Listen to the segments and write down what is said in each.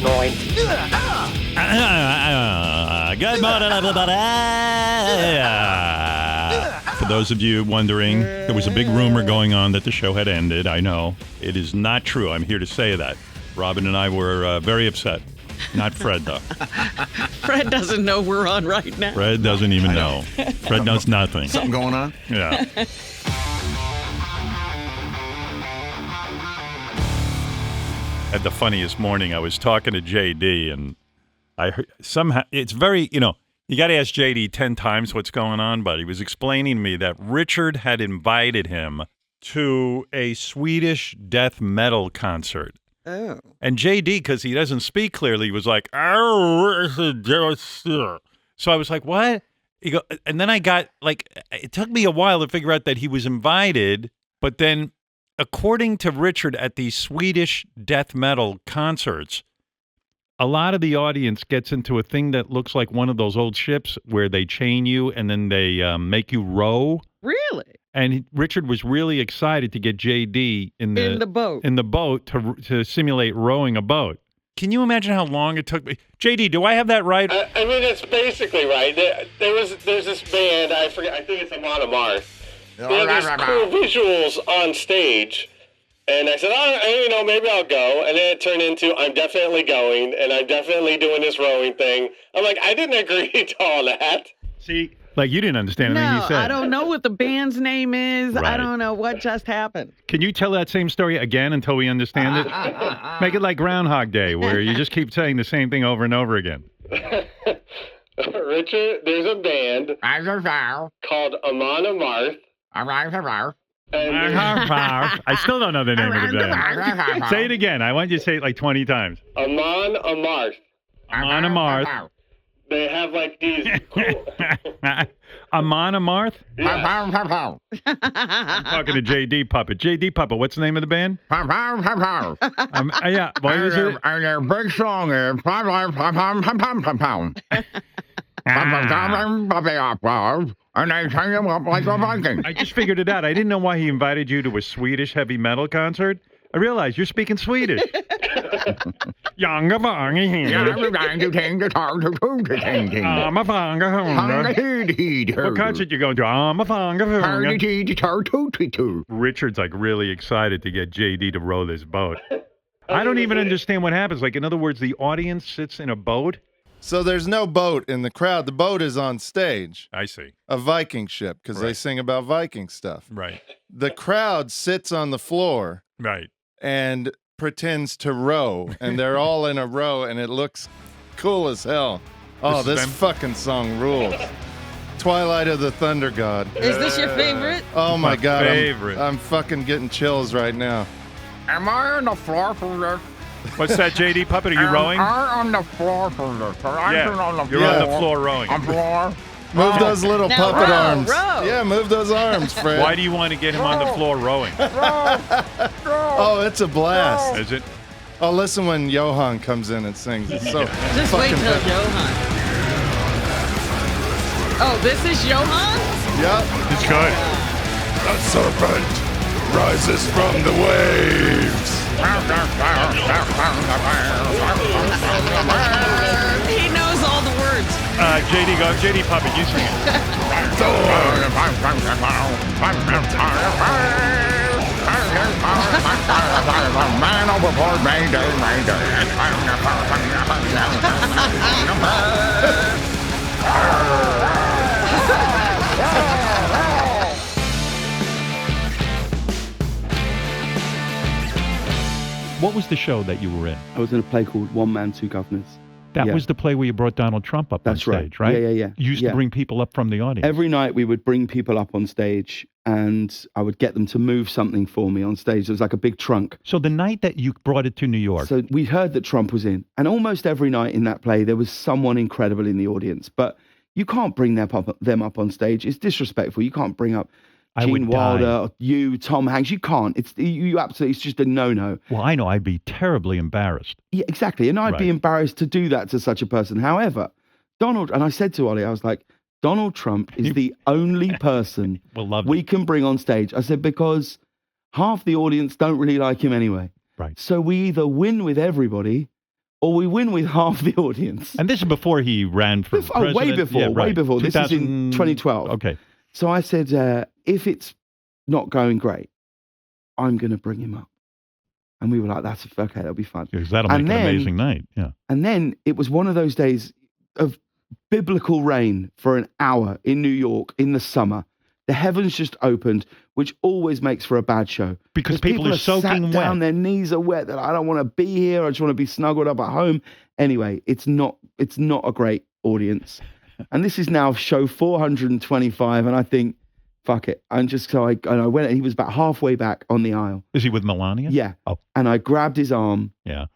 Noine. Good morning, everybody. For those of you wondering, there was a big rumor going on that the show had ended. I know. It is not true. I'm here to say that. Robin and I were very upset. Not Fred, though. Fred doesn't know we're on right now. Fred doesn't even know. Fred knows nothing. Something going on? Yeah. At the funniest morning, I was talking to JD, and I heard somehow it's very, you got to ask JD 10 times what's going on, but he was explaining to me that Richard had invited him to a Swedish death metal concert. Oh. And JD, because he doesn't speak clearly, was like, oh, so I was like, what? And then I got, it took me a while to figure out that he was invited, but then according to Richard at these Swedish death metal concerts, a lot of the audience gets into a thing that looks like one of those old ships where they chain you and then they make you row. Really? And Richard was really excited to get JD in the boat to simulate rowing a boat. Can you imagine how long it took me? JD, do I have that right? I mean, it's basically right. There's this band, I forget, I think it's Amon Amarth. They have these cool visuals on stage. And I said, maybe I'll go. And then it turned into, I'm definitely going, and I'm definitely doing this rowing thing. I'm like, I didn't agree to all that. See, you didn't understand anything he said. I don't know what the band's name is. Right. I don't know what just happened. Can you tell that same story again until we understand it? Make it like Groundhog Day, where you just keep saying the same thing over and over again. Richard, there's a band called Amon Amarth. I still don't know the name of the band. Say it again. I want you to say it like 20 times. Amon Amarth. Amon Amarth. They have these cool... Amon Amarth? Yeah. I'm talking to JD Puppet. JD Puppet, what's the name of the band? Yeah, what is it? And their big song is... And they hang him up like a Viking. I just figured it out. I didn't know why he invited you to a Swedish heavy metal concert. I realized you're speaking Swedish. What concert you going to? Richard's really excited to get JD to row this boat. I don't even understand what happens. In other words, the audience sits in a boat. So there's no boat in the crowd. The boat is on stage. I see. A Viking ship, because they sing about Viking stuff. Right. The crowd sits on the floor. Right. And pretends to row. And they're all in a row, and it looks cool as hell. Oh, this fucking song rules. Twilight of the Thunder God. Is this your favorite? Oh, my God. Favorite. I'm fucking getting chills right now. Am I on the floor for this? What's that, JD Puppet? Are you rowing? I'm on the floor for this. Yeah, you're on the floor rowing. On floor. Move those little puppet arms. Row. Yeah, move those arms, Fred. Why do you want to get him on the floor rowing? Oh, it's a blast. Is it? Oh, listen when Johan comes in and sings. It's so Just wait till Johan. Oh, this is Johan? Yep. It's good. The serpent rises from the waves. He knows all the words. JD, go. JD Puppet, you sing it. Man overboard, mayday, mayday. What was the show that you were in? I was in a play called One Man, Two Governors. That was the play where you brought Donald Trump up on stage, right? Yeah. You used to bring people up from the audience. Every night we would bring people up on stage and I would get them to move something for me on stage. It was like a big trunk. So the night that you brought it to New York. So we heard that Trump was in. And almost every night in that play, there was someone incredible in the audience. But you can't bring them up on stage. It's disrespectful. You can't bring up Gene Wilder, you, Tom Hanks. You can't. You absolutely. It's just a no-no. Well, I know. I'd be terribly embarrassed. Yeah, exactly. And I'd be embarrassed to do that to such a person. However, and I said to Ollie, I was like, Donald Trump is the only person we can bring on stage. I said, because half the audience don't really like him anyway. Right. So we either win with everybody or we win with half the audience. And this is before he ran for president. Way before, Yeah, way right. before. This is in 2012. Okay. So I said, if it's not going great, I'm going to bring him up. And we were like, that's okay, that'll be fun. Because that'll make an amazing night. Yeah. And then it was one of those days of biblical rain for an hour in New York in the summer. The heavens just opened, which always makes for a bad show. Because people are soaking sat down, wet. their knees are wet. They're like, I don't want to be here. I just want to be snuggled up at home. Anyway, it's not a great audience. And this is now show 425. And I think, fuck it. And I went, and he was about halfway back on the aisle. Is he with Melania? Yeah. Oh. And I grabbed his arm. Yeah.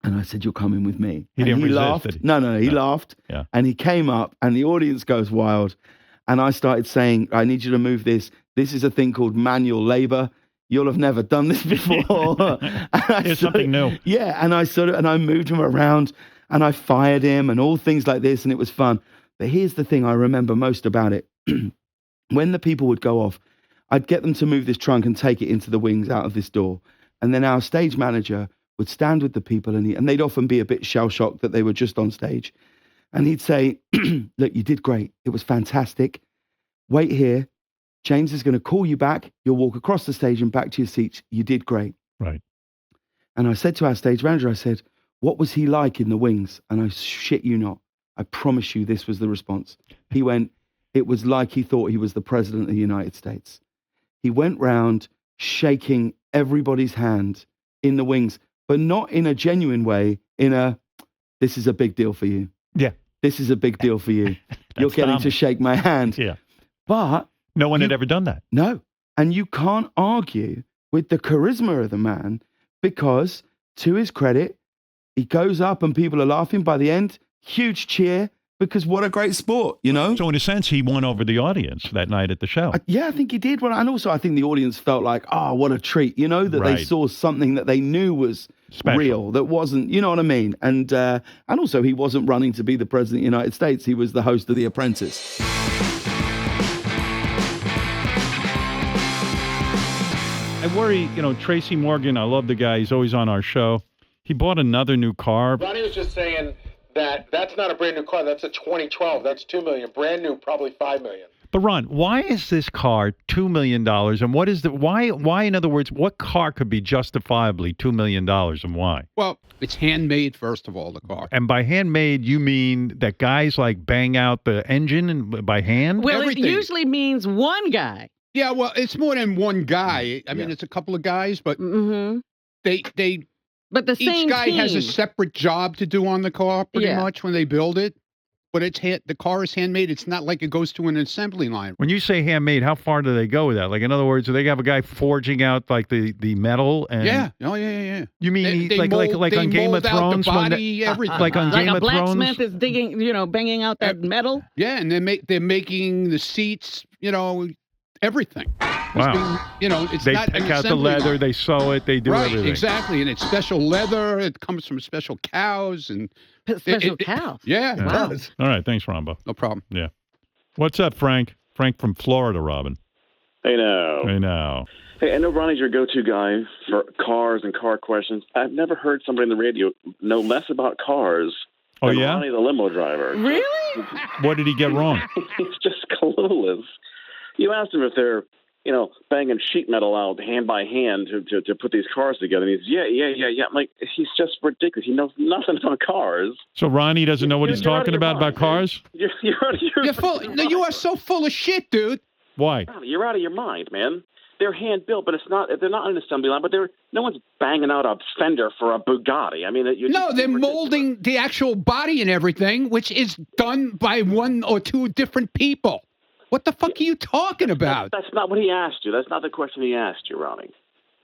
And I said, you're coming with me. He didn't resist, laughed. did he? No, he laughed. Yeah. And he came up, and the audience goes wild. And I started saying, I need you to move this. This is a thing called manual labor. You'll have never done this before. It's something new. Yeah. And I moved him around, and I fired him and all things like this. And it was fun. But here's the thing I remember most about it. When the people would go off, I'd get them to move this trunk and take it into the wings out of this door. And then our stage manager would stand with the people, and they'd often be a bit shell-shocked that they were just on stage. And he'd say, look, you did great. It was fantastic. Wait here. James is going to call you back. You'll walk across the stage and back to your seats. You did great. Right. And I said to our stage manager, I said, what was he like in the wings? And I shit you not, I promise you this was the response. He went, it was like he thought he was the president of the United States. He went round shaking everybody's hand in the wings, but not in a genuine way, this is a big deal for you. Yeah. This is a big deal for you. You're getting to shake my hand. Yeah. But no one had ever done that. No. And you can't argue with the charisma of the man because, to his credit, he goes up and people are laughing. By the end, huge cheer because what a great sport, you know? So in a sense, he won over the audience that night at the show. I think he did. And also I think the audience felt like, oh, what a treat, you know, that they saw something that they knew was special, real, that wasn't, you know what I mean? And also he wasn't running to be the president of the United States. He was the host of The Apprentice. I worry, Tracy Morgan, I love the guy. He's always on our show. He bought another new car. Ronnie was just saying that's not a brand new car. That's a 2012. That's $2 million. Brand new, probably $5 million. But Ron, why is this car $2 million? And what is why, in other words, what car could be justifiably $2 million and why? Well, it's handmade, first of all, the car. And by handmade, you mean that guys like bang out the engine by hand? Well, Everything. it usually means one guy. Yeah, well, it's more than one guy. I mean, it's a couple of guys, but they But the same each guy team. has a separate job to do on the car, pretty much, when they build it. But the car is handmade. It's not like it goes to an assembly line. When you say handmade, how far do they go with that? Like, in other words, do they have a guy forging out like the metal? And Yeah. Oh, yeah. You mean They like on Game of mold out Thrones? the body, everything. Like on like Game a of Thrones? blacksmith is digging, banging out that metal. Yeah, and they're making the seats, everything. Wow. It's They not pick an out the assembly leather, line. they sew it, they do Right, everything. exactly. And it's special leather. It comes from special cows and Special cows. Yeah, it Wow. does. All right, thanks, Rombo. No problem. Yeah. What's up, Frank? Frank from Florida, Robin. Hey, now. Hey, now. Hey, I know Ronnie's your go-to guy for cars and car questions. I've never heard somebody on the radio know less about cars Oh, than yeah? Ronnie the limo driver. Really? What did he get wrong? He's just clueless. You asked him if they're, banging sheet metal out hand by hand to put these cars together. And he's, yeah. I'm like, he's just ridiculous. He knows nothing about cars. So Ronnie doesn't know what he's You're out of talking your about mind, cars? You're out of your You're full. No, you are so full of shit, dude. Why? You're out of your mind, man. They're hand built, but they're not on an assembly line. But no one's banging out a fender for a Bugatti. I mean, They're molding the actual body and everything, which is done by one or two different people. What the fuck are you talking about? That's not what he asked you. That's not the question he asked you, Ronnie.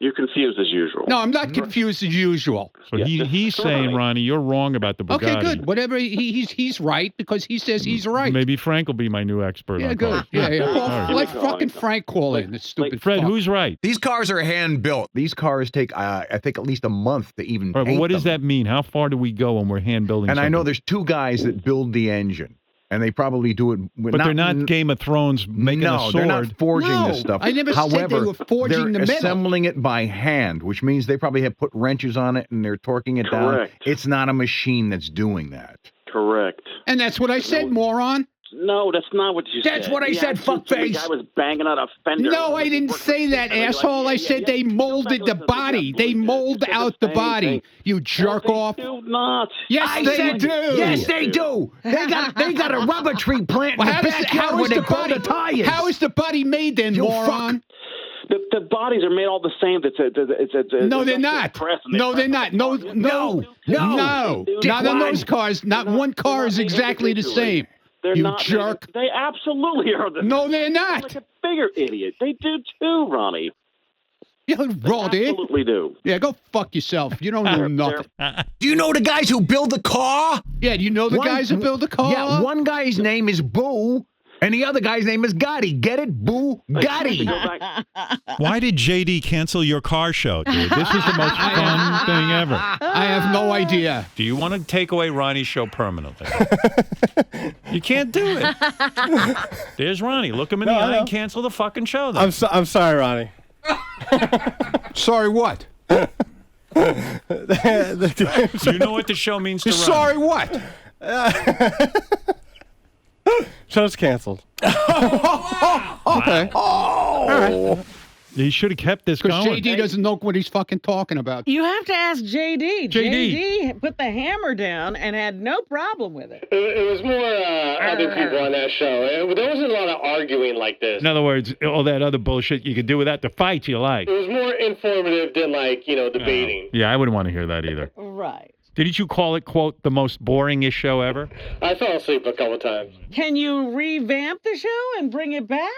You're confused as usual. No, I'm not confused as usual. So he's saying, Ronnie, you're wrong about the Bugatti. Okay, good. Whatever. He's right because he says he's right. Maybe Frank will be my new expert on good. cars. Yeah. All right. Let fucking Frank call in. This stupid Fred, fuck. who's right? These cars are hand built. These cars take, I think, at least a month to even All right, paint but what does them. that mean? How far do we go when we're hand building And I something? know there's two guys that build the engine. And they probably do it. But they're not Game of Thrones making a sword. They're not forging this stuff. I never said they were forging the they're metal. assembling it by hand, which means they probably have put wrenches on it and they're torquing it down. It's not a machine that's doing that. Correct. And that's what I said, moron. No, that's not what you said. That's what I said, fuckface. The guy was banging out a fender. No, I didn't say that, asshole. I said they molded the body. They mold out the body. You jerk off. Do not. Yes, they do. Yes, they do. They got a rubber tree plant in the backyard where they grow the tires. How is the body made then, moron? The bodies are made all the same. No, they're not. No, they're not. No. Not on those cars. Not one car is exactly the same. They're you not, jerk. They absolutely are. No, they're not. Like a bigger idiot. They do too, Ronnie. Yeah, raw, they absolutely do. Yeah, go fuck yourself. You don't know nothing. Do you know the guys who build the car? Yeah, do you know the guys who build the car? Yeah, one guy's name is Boo, and the other guy's name is Gotti. Get it? Boo Gotti. Why did JD cancel your car show, dude? This was the most fun thing ever. I have no idea. Do you want to take away Ronnie's show permanently? You can't do it. There's Ronnie. Look him in the eye and cancel the fucking show. Then. I'm sorry, Ronnie. Sorry what? You know what the show means to Ronnie. Sorry what? Show's canceled. Okay. All right. He should have kept this going. Because JD doesn't know what he's fucking talking about. You have to ask JD. JD put the hammer down and had no problem with it. It was more other people on that show. There wasn't a lot of arguing like this. In other words, all that other bullshit you could do without the fights you like. It was more informative than, debating. Yeah, I wouldn't want to hear that either. Right. Didn't you call it, quote, the most boringest show ever? I fell asleep a couple times. Can you revamp the show and bring it back?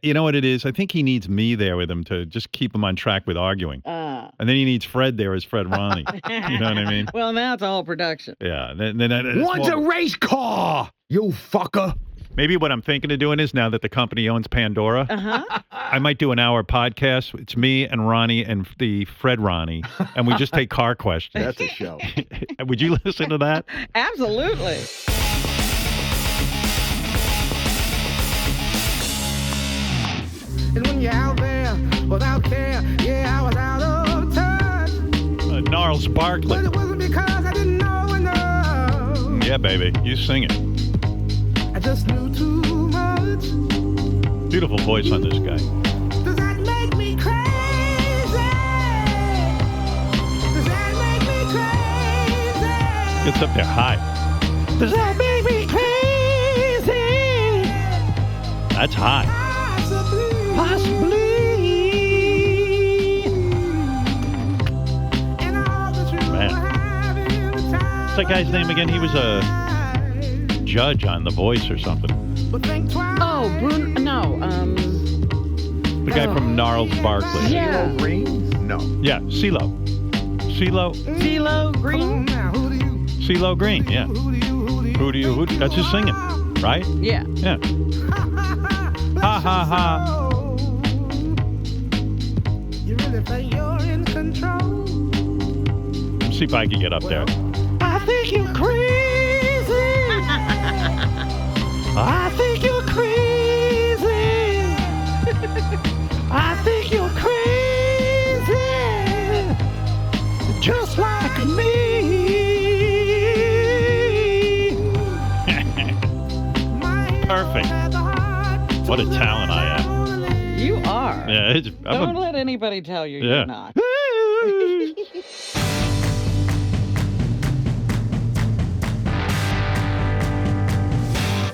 You know what it is? I think he needs me there with him to just keep him on track with arguing. And then he needs Fred there as Fred Ronnie. You know what I mean? Well, now it's a whole production. Yeah. One's a race car, you fucker. Maybe what I'm thinking of doing is, now that the company owns Pandora, I might do an hour podcast. It's me and Ronnie and the Fred Ronnie, and we just take car questions. That's a show. Would you listen to that? Absolutely. And when you're out there without care, yeah, I was out of touch. Gnarls Barkley. But it wasn't because I didn't know enough. Yeah, baby. You sing it. I just knew too much. Beautiful voice on this guy. Does that make me crazy? Does that make me crazy? Gets up there high. Does that make me crazy? That's high. Possibly. Man. What's that guy's name again? He was a judge on The Voice or something. Oh, Bruno. No. The guy from Gnarls Barkley. Yeah. No. Yeah, CeeLo. CeeLo Green? CeeLo Green, yeah. Who do you? That's his singing, right? Yeah. Yeah. Ha ha ha. You really think you're in control? Let's see if I can get up there. I think you're crazy. I think you're crazy. I think you're crazy. Just like me. Perfect. What a talent I am. You are. Yeah, Don't let anybody tell you you're not.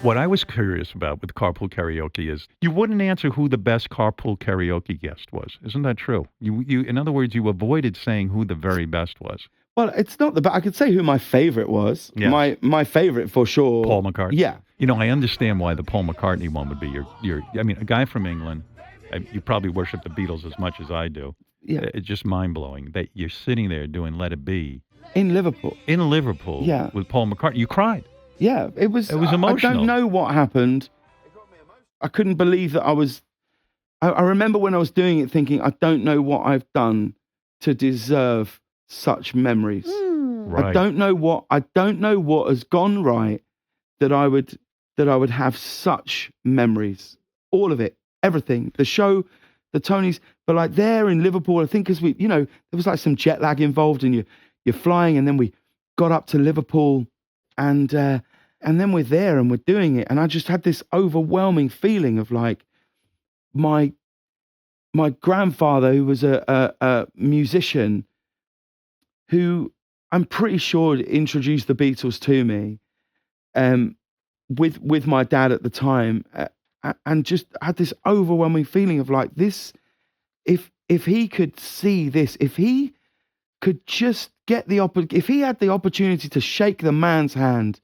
What I was curious about with Carpool Karaoke is you wouldn't answer who the best Carpool Karaoke guest was. Isn't that true? You, in other words, you avoided saying who the very best was. Well, it's not I could say who my favorite was. Yeah. My favorite for sure. Paul McCartney. Yeah. You know, I understand why the Paul McCartney one would be your. I mean, a guy from England. You probably worship the Beatles as much as I do. Yeah. It's just mind blowing that you're sitting there doing "Let It Be" in Liverpool. In Liverpool. Yeah. With Paul McCartney, you cried. Yeah, it was emotional. I don't know what happened. I couldn't believe that I was. I remember when I was doing it, thinking, I don't know what I've done to deserve such memories. Right. I don't know what has gone right that I would that I would have such memories, all of it, everything, the show, the Tonys, but like there in Liverpool, I think because we, you know, there was like some jet lag involved and you're flying, and then we got up to Liverpool and then we're there and we're doing it. And I just had this overwhelming feeling of like my grandfather, who was a musician, who I'm pretty sure introduced the Beatles to me, with my dad at the time, and just had this overwhelming feeling of like this, if he could see this, if he could just get if he had the opportunity to shake the man's hand,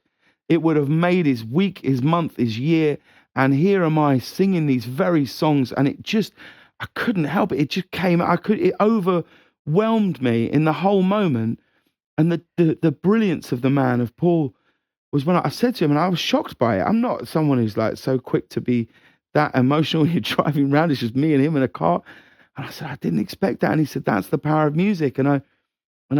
it would have made his week, his month, his year. And here am I singing these very songs, and it just, I couldn't help it. It just came, it overwhelmed me in the whole moment. And the brilliance of the man, of Paul, was when I said to him, and I was shocked by it. I'm not someone who's like so quick to be that emotional when you're driving around. It's just me and him in a car. And I said, I didn't expect that. And he said, that's the power of music. And I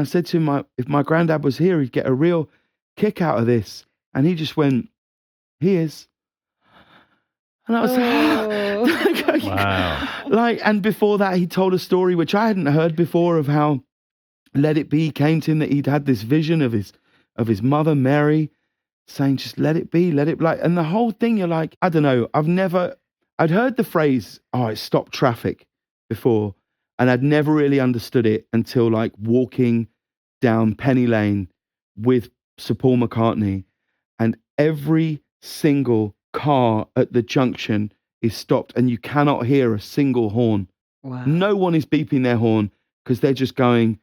said to him, if my granddad was here, he'd get a real kick out of this. And he just went, he is. And I was like, wow. Like, and before that, he told a story which I hadn't heard before of how Let It Be came to him, that he'd had this vision of his mother, Mary, saying, just let it be, let it be. And the whole thing, you're like, I don't know, I'd heard the phrase, oh, it stopped traffic before, and I'd never really understood it until like walking down Penny Lane with Sir Paul McCartney, and every single car at the junction is stopped and you cannot hear a single horn. Wow. No one is beeping their horn because they're just going,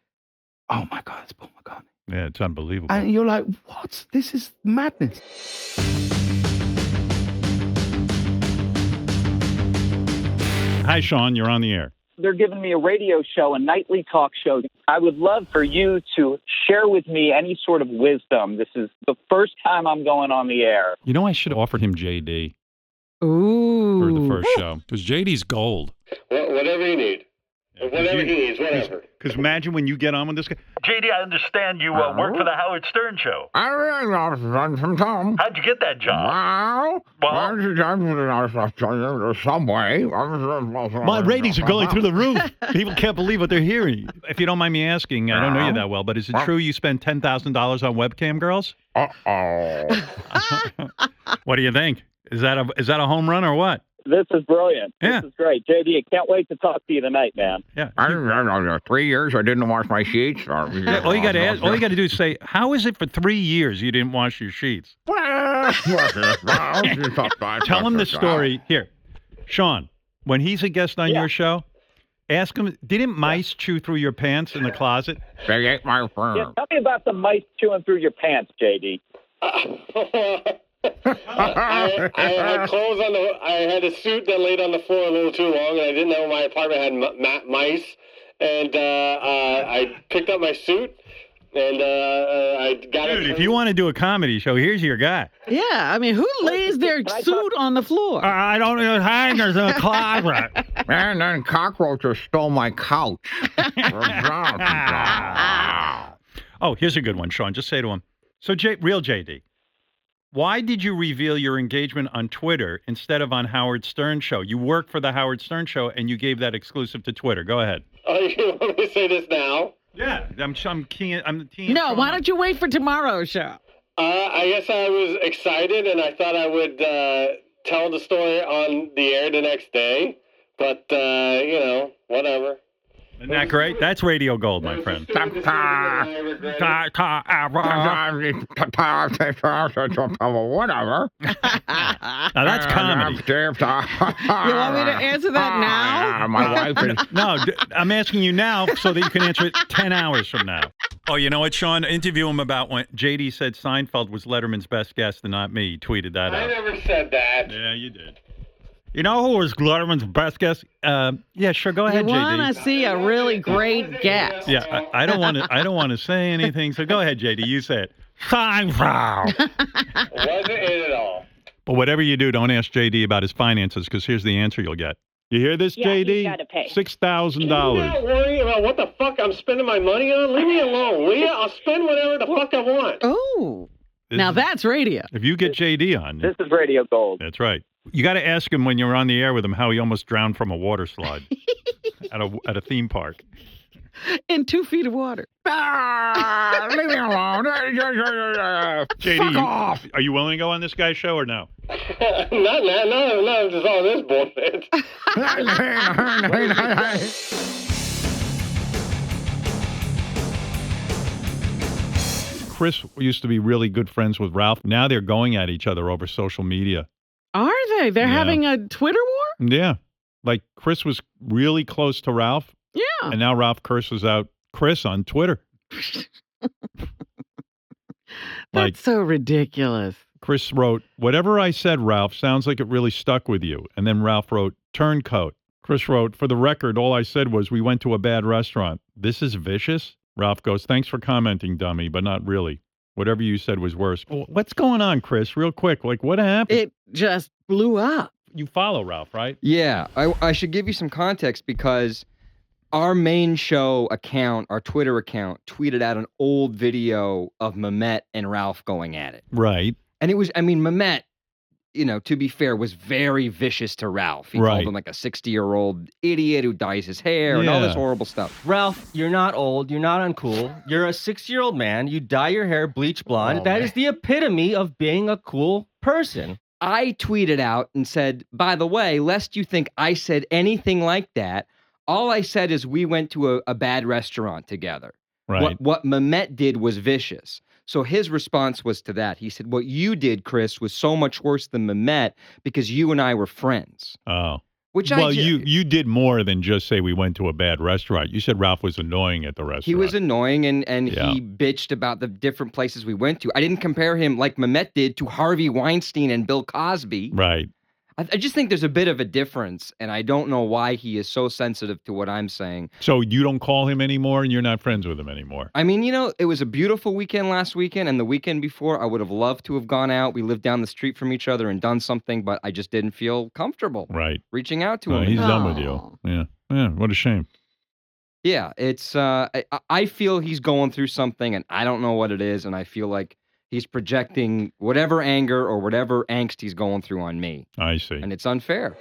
oh my God, it's Paul McCartney. Yeah, it's unbelievable. And you're like, what? This is madness. Hi, Sean. You're on the air. They're giving me a radio show, a nightly talk show. I would love for you to share with me any sort of wisdom. This is the first time I'm going on the air. You know, I should have offered him JD Ooh. for the first show, because JD's gold. Whatever you need. Whatever he needs, whatever. Because imagine when you get on with this guy. JD, I understand you work for the Howard Stern Show. I really run from Tom. How'd you get that job? Some way. My ratings are going through the roof. People can't believe what they're hearing. If you don't mind me asking, I don't know you that well, but is it true you spend $10,000 on webcam girls? What do you think? Is that a home run or what? This is brilliant. Yeah. This is great. JD, I can't wait to talk to you tonight, man. Yeah. 3 years I didn't wash my sheets. Yeah, all you got to do is say, how is it for 3 years you didn't wash your sheets? Tell him the story. Here, Sean, when he's a guest on your show, ask him, didn't mice chew through your pants in the closet? They ate my fur. Yeah, tell me about the mice chewing through your pants, JD. I had clothes on I had a suit that laid on the floor a little too long, and I didn't know my apartment had mice. And I picked up my suit, and I got it. Dude, if you want to do a comedy show, here's your guy. Yeah, I mean, who lays their suit on the floor? I don't know. Hangers in a closet. And then cockroaches stole my couch. Oh, here's a good one, Sean. Just say to him. So, real JD. Why did you reveal your engagement on Twitter instead of on Howard Stern Show? You work for the Howard Stern Show, and you gave that exclusive to Twitter. Go ahead. Oh, you want me to say this now? Yeah, I'm the team. No, why don't you wait for tomorrow's show? I guess I was excited, and I thought I would tell the story on the air the next day. But, whatever. Isn't that great? That's radio gold, my friend. Whatever. Now that's comedy. You want me to answer that now? My wife is... No, I'm asking you now so that you can answer it 10 hours from now. Oh, you know what, Sean? Interview him about when JD said Seinfeld was Letterman's best guest and not me. He tweeted that out. I never said that. Yeah, you did. You know who was Letterman's best guest? Yeah, sure. Go ahead, JD. You want to see a really great guest? Yeah, I don't want to. I don't want to say anything. So go ahead, JD. You say it. Seinfeld. Wasn't it at all? But whatever you do, don't ask JD about his finances, because here's the answer you'll get. You hear this, JD? You gotta pay. $6,000. Can you not worry about what the fuck I'm spending my money on? Leave me alone, will you? I'll spend whatever the fuck I want. Oh. Now that's radio. If you get JD on, This is radio gold. that's right. You got to ask him when you're on the air with him how he almost drowned from a water slide at a theme park. In 2 feet of water. Leave me alone. JD, Fuck off. Are you willing to go on this guy's show or no? No, just all this bullshit. Chris used to be really good friends with Ralph. Now they're going at each other over social media. Are they? They're having a Twitter war? Yeah. Like Chris was really close to Ralph. Yeah. And now Ralph curses out Chris on Twitter. That's so ridiculous. Chris wrote, "Whatever I said, Ralph, sounds like it really stuck with you." And then Ralph wrote, "Turncoat." Chris wrote, "For the record, all I said was we went to a bad restaurant. This is vicious." Ralph goes, "Thanks for commenting, dummy, but not really. Whatever you said was worse." Well, what's going on, Chris? Real quick. Like, what happened? It just blew up. You follow Ralph, right? Yeah. I should give you some context because our main show account, our Twitter account, tweeted out an old video of Mehmet and Ralph going at it. Right. And it was, I mean, Mehmet, you know, to be fair, was very vicious to Ralph. He called him like a 60-year-old idiot who dyes his hair and all this horrible stuff. Ralph, you're not old. You're not uncool. You're a 6-year-old man. You dye your hair bleach blonde. That is the epitome of being a cool person. I tweeted out and said, by the way, lest you think I said anything like that, all I said is we went to a bad restaurant together. Right. What Mehmet did was vicious. So his response was to that. He said, what you did, Chris, was so much worse than Mehmet because you and I were friends. Oh. Which you did more than just say we went to a bad restaurant. You said Ralph was annoying at the restaurant. He was annoying, and he bitched about the different places we went to. I didn't compare him like Mehmet did to Harvey Weinstein and Bill Cosby. Right. I just think there's a bit of a difference, and I don't know why he is so sensitive to what I'm saying. So you don't call him anymore, and you're not friends with him anymore? I mean, you know, it was a beautiful weekend last weekend, and the weekend before, I would have loved to have gone out. We lived down the street from each other and done something, but I just didn't feel comfortable reaching out to him. He's done with you. Yeah. Yeah, what a shame. Yeah, it's, I feel he's going through something, and I don't know what it is, and I feel like he's projecting whatever anger or whatever angst he's going through on me. I see. And it's unfair.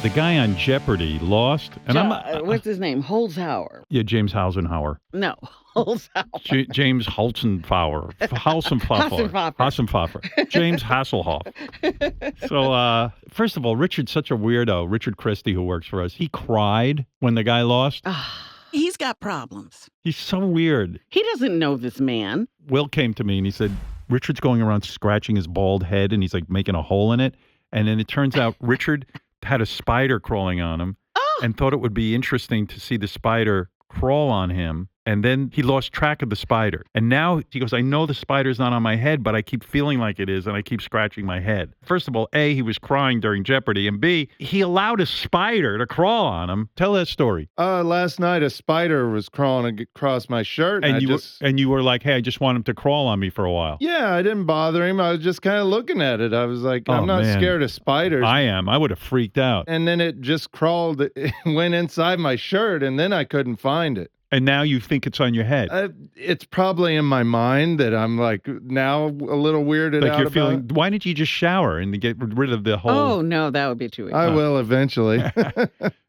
The guy on Jeopardy lost. And what's his name? Holzhauer. Yeah, James Hausenhauer. No, Holzhauer. James Holzenfauer. Hassenpfeffer. James Hasselhoff. So, first of all, Richard's such a weirdo. Richard Christie, who works for us, he cried when the guy lost. He's got problems. He's so weird. He doesn't know this man. Will came to me and he said, Richard's going around scratching his bald head and he's like making a hole in it. And then it turns out Richard had a spider crawling on him and thought it would be interesting to see the spider crawl on him. And then he lost track of the spider. And now he goes, I know the spider's not on my head, but I keep feeling like it is, and I keep scratching my head. First of all, A, he was crying during Jeopardy, and B, he allowed a spider to crawl on him. Tell that story. Last night a spider was crawling across my shirt. And you were like, hey, I just want him to crawl on me for a while. Yeah, I didn't bother him. I was just kind of looking at it. I was like, I'm not scared of spiders. I am. I would have freaked out. And then it just crawled, it went inside my shirt, and then I couldn't find it. And now you think it's on your head. It's probably in my mind that I'm like now a little weirded out you're feeling. Why didn't you just shower and get rid of the whole? Oh no, that would be too easy. I will eventually.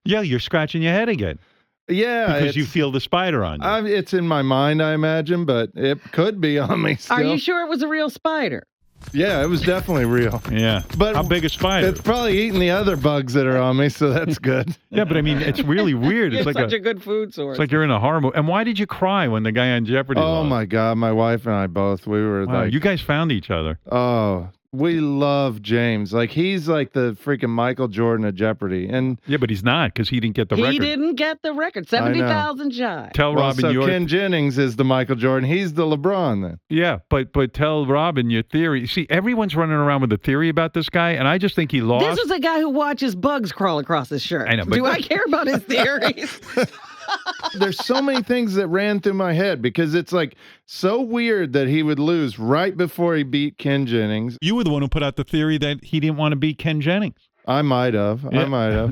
Yeah, you're scratching your head again. Yeah, because you feel the spider on you. It's in my mind, I imagine, but it could be on me still. Are you sure it was a real spider? Yeah, it was definitely real. Yeah. But how big a spider? It's probably eating the other bugs that are on me, so that's good. Yeah, but I mean, it's really weird. It's You're like such a good food source. It's like you're in a horror movie. And why did you cry when the guy on Jeopardy lost? My God, my wife and I both, we were like... You guys found each other. Oh, we love James. Like, he's like the freaking Michael Jordan of Jeopardy. And yeah, but he's not, because he didn't get the record. He didn't get the record. 70,000 shy. Tell Robin Ken Jennings is the Michael Jordan. He's the LeBron then. Yeah, but tell Robin your theory. See, everyone's running around with a theory about this guy, and I just think he lost. This is a guy who watches bugs crawl across his shirt. I know, but... Do I care about his theories? There's so many things that ran through my head because it's like so weird that he would lose right before he beat Ken Jennings. You were the one who put out the theory that he didn't want to beat Ken Jennings. I might have.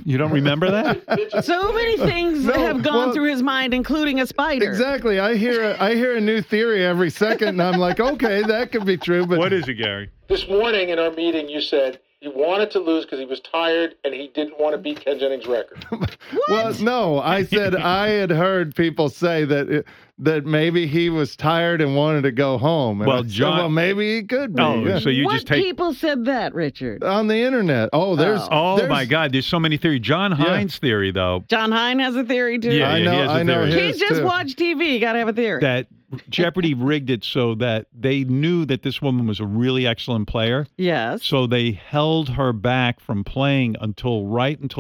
You don't remember that? So many things have gone through his mind, including a spider. Exactly. I hear a new theory every second, and I'm like, okay, that could be true. But what is it, Gary? This morning in our meeting, you said he wanted to lose because he was tired and he didn't want to beat Ken Jennings' record. Well, no, I said I had heard people say that maybe he was tired and wanted to go home. And Well, I said, John- well, maybe he could be. Oh, yeah. so you What just take people said that, Richard? On the internet. Oh, there's. my God, there's so many theories. John Hines' theory, though. John Hine has a theory, too. Yeah, I know. he has a I know. theory. He just watched TV. You got to have a theory. That Jeopardy rigged it so that they knew that this woman was a really excellent player. Yes. So they held her back from playing until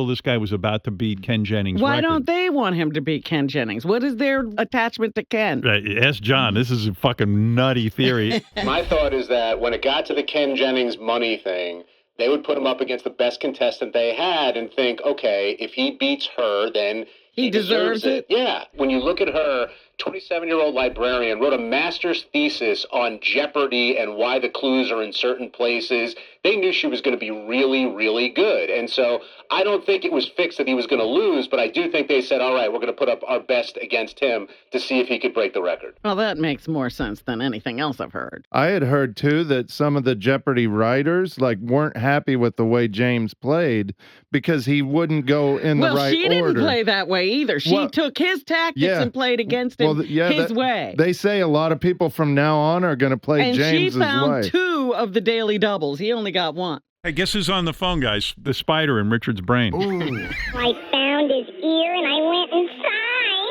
this guy was about to beat Ken Jennings' Why record. don't they want him to beat Ken Jennings? What is their attachment to Ken? Ask John. This is a fucking nutty theory. My thought is that when it got to the Ken Jennings money thing, they would put him up against the best contestant they had and think, okay, if he beats her, then he deserves it. Yeah. When you look at her, 27-year-old librarian, wrote a master's thesis on Jeopardy and why the clues are in certain places. They knew she was going to be really, really good. And so I don't think it was fixed that he was going to lose, but I do think they said, all right, we're going to put up our best against him to see if he could break the record. Well, that makes more sense than anything else I've heard. I had heard too that some of the Jeopardy writers weren't happy with the way James played because he wouldn't go in the right order. Well, she didn't play that way either. She took his tactics and played against him his way. They say a lot of people from now on are going to play James's way. And she found 2 of the daily doubles. He only got 1. Hey, guess who's on the phone, guys? The spider in Richard's brain. I found his ear and I went inside.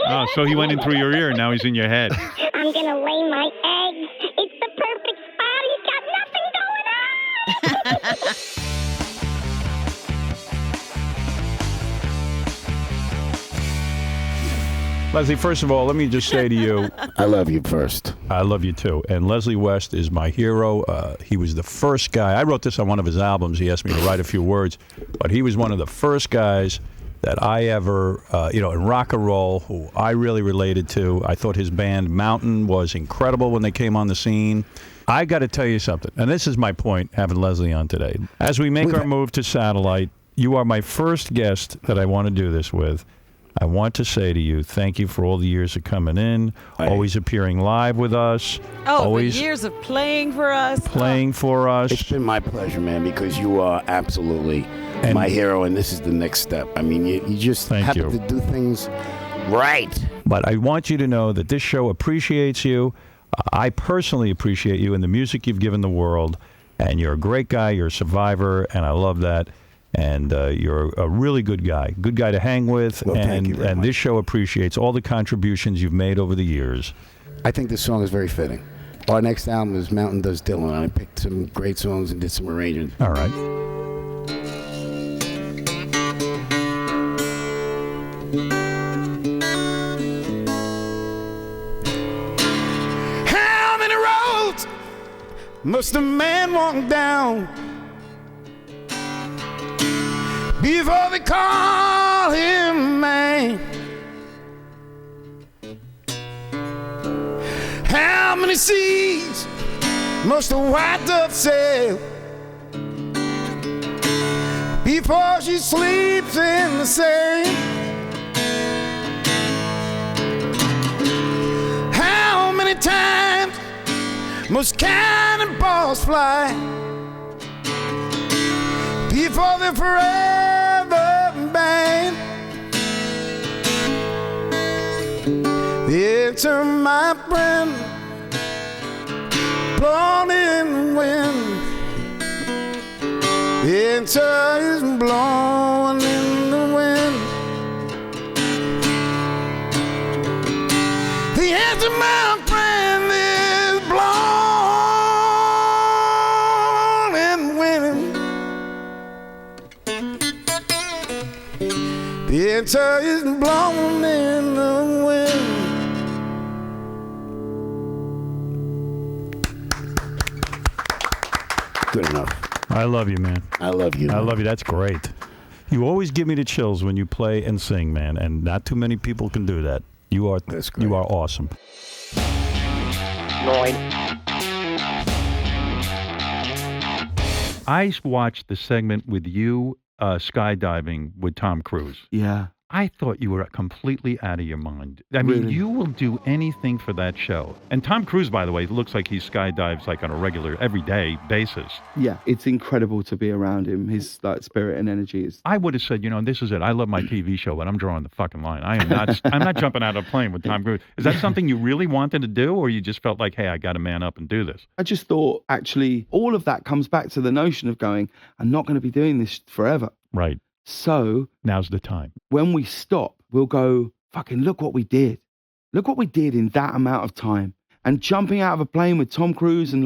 Oh, so he went in through your ear and now he's in your head. I'm going to lay my eggs. It's the perfect spot. He's got nothing going on. Leslie, first of all, let me just say to you, I love you first. I love you too. And Leslie West is my hero. He was the first guy. I wrote this on one of his albums. He asked me to write a few words, but he was one of the first guys that I ever, in rock and roll, who I really related to. I thought his band Mountain was incredible when they came on the scene. I got to tell you something, and this is my point, having Leslie on today. As we make our move to satellite, you are my first guest that I want to do this with. I want to say to you, thank you for all the years of coming in, always appearing live with us. Oh, always for years of playing for us. Playing for us. It's been my pleasure, man, because you are absolutely my hero, and this is the next step. I mean, you just happen to do things right. But I want you to know that this show appreciates you. I personally appreciate you and the music you've given the world, and you're a great guy. You're a survivor, and I love that. And you're a really good guy to hang with, well, thank you very much. This show appreciates all the contributions you've made over the years. I think this song is very fitting. Our next album is Mountain Does Dylan, and I picked some great songs and did some arrangements. All right. How many roads must a man walk down before they call him man? How many seas must a white dove sail before she sleeps in the sand? How many times must cannonballs fly before they're forever banned? The answer, my friend, blown in the wind. The answer is blowing in the wind. The answer, my friend, is blown in the wind. The answer is blown in the wind. Good enough. I love you, man. I love you. I love you. That's great. You always give me the chills when you play and sing, man, and not too many people can do that. You are awesome. Noine. I watched the segment with you skydiving with Tom Cruise. Yeah. I thought you were completely out of your mind. I mean, Really? you will do anything for that show. And Tom Cruise, by the way, looks like he skydives like on a regular, everyday basis. Yeah, it's incredible to be around him. His like spirit and energy is. I would have said, this is it. I love my TV show, but I'm drawing the fucking line. I'm not jumping out of a plane with Tom Cruise. Is that something you really wanted to do, or you just felt like, hey, I got to man up and do this? I just thought, actually, all of that comes back to the notion of going, I'm not going to be doing this forever. Right. So now's the time. When we stop, we'll go, fucking look what we did. Look what we did in that amount of time. And jumping out of a plane with Tom Cruise and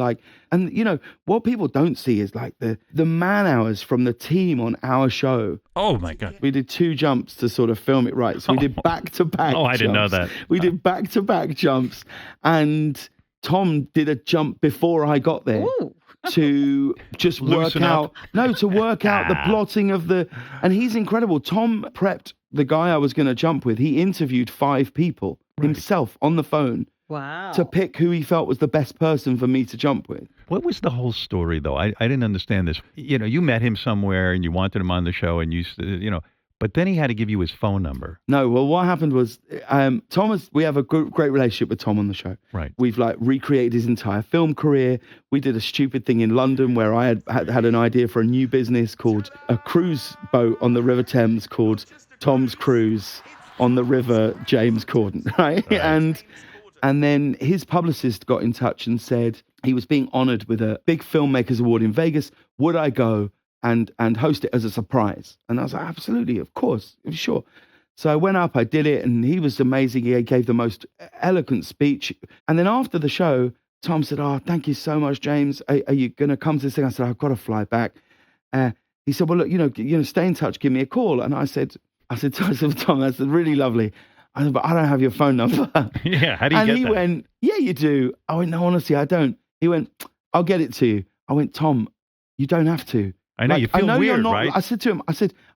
what people don't see is like the man hours from the team on our show. Oh my God. We did 2 jumps to sort of film it right. So we did back-to-back I didn't know that. We did back-to-back jumps. And Tom did a jump before I got there. Ooh. To just work out the plotting of and he's incredible. Tom prepped the guy I was going to jump with. He interviewed 5 people himself on the phone. Wow. To pick who he felt was the best person for me to jump with. What was the whole story though? I didn't understand this. You met him somewhere and you wanted him on the show and but then he had to give you his phone number. No, well, what happened was, we have a great relationship with Tom on the show. Right. We've recreated his entire film career. We did a stupid thing in London where I had an idea for a new business called a cruise boat on the River Thames called Tom's Cruise on the River James Corden, right? And then his publicist got in touch and said he was being honored with a big filmmakers award in Vegas. Would I go and host it as a surprise? And I was like, absolutely, of course, sure. So I went up, I did it, and he was amazing. He gave the most eloquent speech. And then after the show, Tom said, thank you so much, James. Are you going to come to this thing? I said, I've got to fly back. He said, well, look, stay in touch, give me a call. And I said, Tom, that's really lovely. I said, but I don't have your phone number. Yeah, how do you get that? And he went, yeah, you do. I went, no, honestly, I don't. He went, I'll get it to you. I went, Tom, you don't have to. I know, you feel weird, you're not, right? I said to him,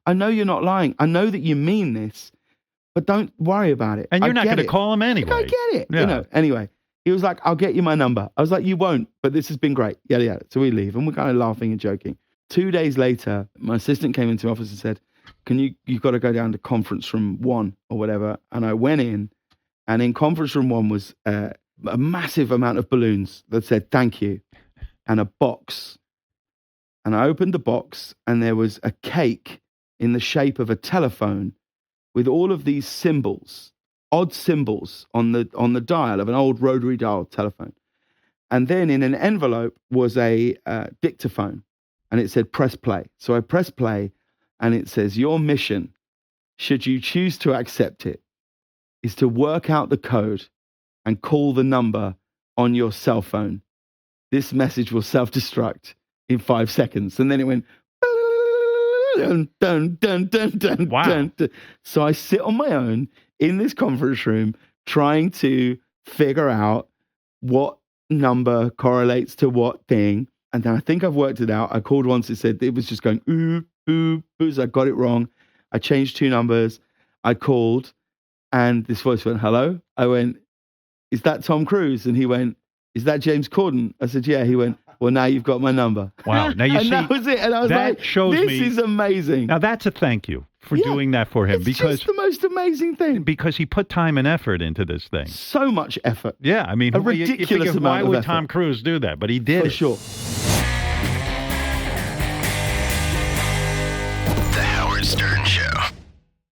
I know you're not lying. I know that you mean this, but don't worry about it. And you're not going to call him anyway. I get it. Yeah. Anyway, he was like, I'll get you my number. I was like, you won't, but this has been great. Yada, yada. So we leave and we're kind of laughing and joking. 2 days later, my assistant came into the office and said, you've got to go down to conference room 1 or whatever. And I went in, and in conference room 1 was a massive amount of balloons that said, thank you, and a box. And I opened the box, and there was a cake in the shape of a telephone with all of these symbols, odd symbols on the dial of an old rotary dial telephone. And then in an envelope was a dictaphone, and it said, press play. So I press play, and it says, your mission, should you choose to accept it, is to work out the code and call the number on your cell phone. This message will self-destruct in 5 seconds. And then it went, dun, dun, dun, dun, dun, wow. Dun, dun. So I sit on my own in this conference room trying to figure out what number correlates to what thing. And then I think I've worked it out. I called once, it said, it was just going, ooh, ooh, ooh. So I got it wrong. I changed 2 numbers. I called, and this voice went, hello? I went, is that Tom Cruise? And he went, is that James Corden? I said, yeah. He went, well, now you've got my number. Wow. Now you and see, that was it. And I was that like, shows this me, is amazing. Now that's a thank you for doing that for him. It's because just the most amazing thing. Because he put time and effort into this thing. So much effort. Yeah. I mean, a ridiculous amount why of would effort. Tom Cruise do that? But he did. For sure.